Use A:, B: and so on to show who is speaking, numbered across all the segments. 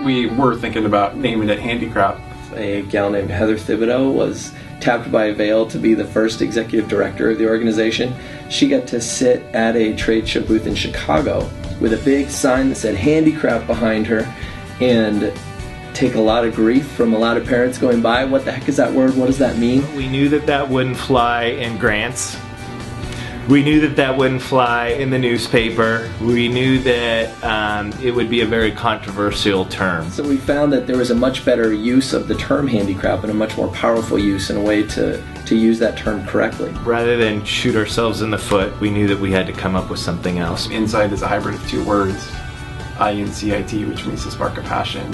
A: we were thinking about naming it Handicraft.
B: A gal named Heather Thibodeau was tapped by Vail to be the first executive director of the organization. She got to sit at a trade show booth in Chicago with a big sign that said Handicraft behind her and take a lot of grief from a lot of parents going by. What the heck is that word? What does that mean?
C: We knew that that wouldn't fly in grants. We knew that that wouldn't fly in the newspaper. We knew that it would be a very controversial term.
B: So we found that there was a much better use of the term handicraft and a much more powerful use and a way to use that term correctly.
C: Rather than shoot ourselves in the foot, we knew that we had to come up with something else.
A: Incight is a hybrid of two words, Incight, which means to spark a passion,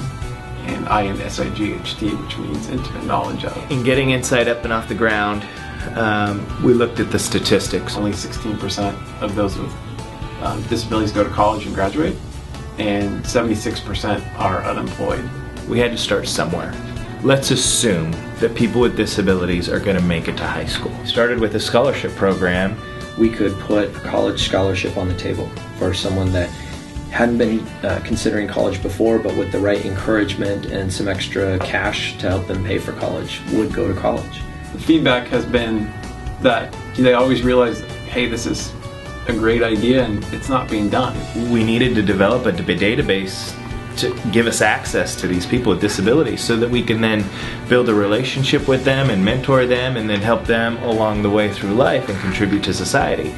A: and Insight, which means intimate knowledge of.
C: In getting Incight up and off the ground, we looked at the statistics.
A: Only 16% of those with disabilities go to college and graduate, and 76% are unemployed.
C: We had to start somewhere. Let's assume that people with disabilities are going to make it to high school. We started with a scholarship program.
B: We could put a college scholarship on the table for someone that hadn't been considering college before, but with the right encouragement and some extra cash to help them pay for college, would go to college.
A: The feedback has been that they always realize, hey, this is a great idea and it's not being done.
C: We needed to develop a database to give us access to these people with disabilities so that we can then build a relationship with them and mentor them and then help them along the way through life and contribute to society.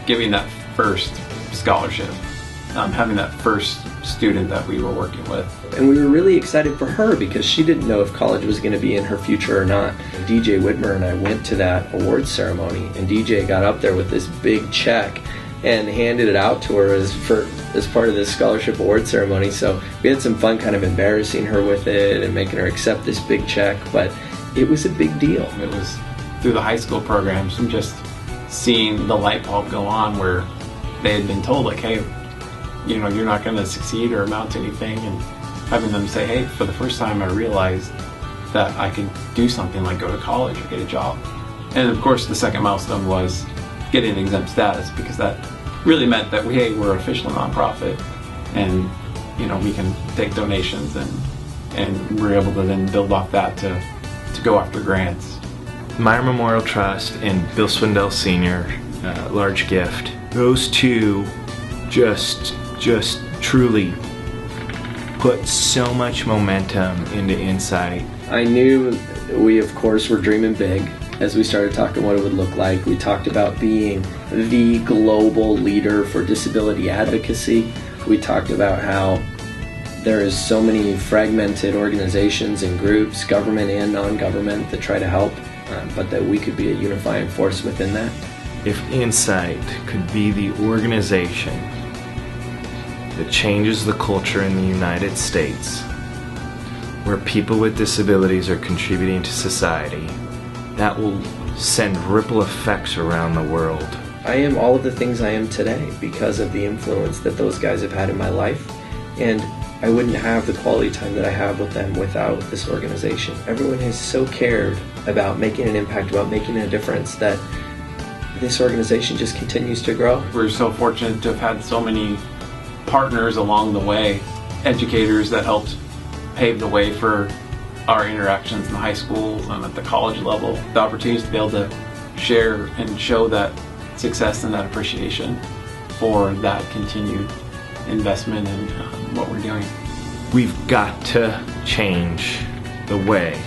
A: Giving that first scholarship, having that first student that we were working with.
B: And we were really excited for her because she didn't know if college was going to be in her future or not. And DJ Whitmer and I went to that awards ceremony, and DJ got up there with this big check and handed it out to her as part of this scholarship award ceremony. So we had some fun kind of embarrassing her with it and making her accept this big check, but it was a big deal.
A: It was through the high school programs and just seeing the light bulb go on where they had been told, like, hey, you know, you're not going to succeed or amount to anything, and having them say, hey, for the first time I realized that I could do something like go to college or get a job. And of course the second milestone was getting exempt status, because that really meant that we're an official nonprofit, and you know, we can take donations, and we're able to then build off that to go after grants.
C: Meyer Memorial Trust and Bill Swindell Sr., large gift. Those two just truly put so much momentum into Incight.
B: I knew we, of course, were dreaming big as we started talking what it would look like. We talked about being the global leader for disability advocacy. We talked about how there is so many fragmented organizations and groups, government and non-government, that try to help, but that we could be a unifying force within that.
C: If Incight could be the organization that changes the culture in the United States, where people with disabilities are contributing to society, that will send ripple effects around the world.
B: I am all of the things I am today because of the influence that those guys have had in my life, and I wouldn't have the quality time that I have with them without this organization. Everyone has so cared about making an impact, about making a difference, that this organization just continues to grow.
A: We're so fortunate to have had so many partners along the way, educators that helped pave the way for our interactions in the high schools and at the college level. The opportunities to be able to share and show that success and that appreciation for that continued investment in what we're doing.
C: We've got to change the way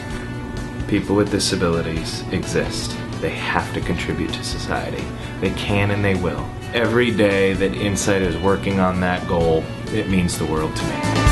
C: people with disabilities exist. They have to contribute to society. They can and they will. Every day that Incight is working on that goal, it means the world to me.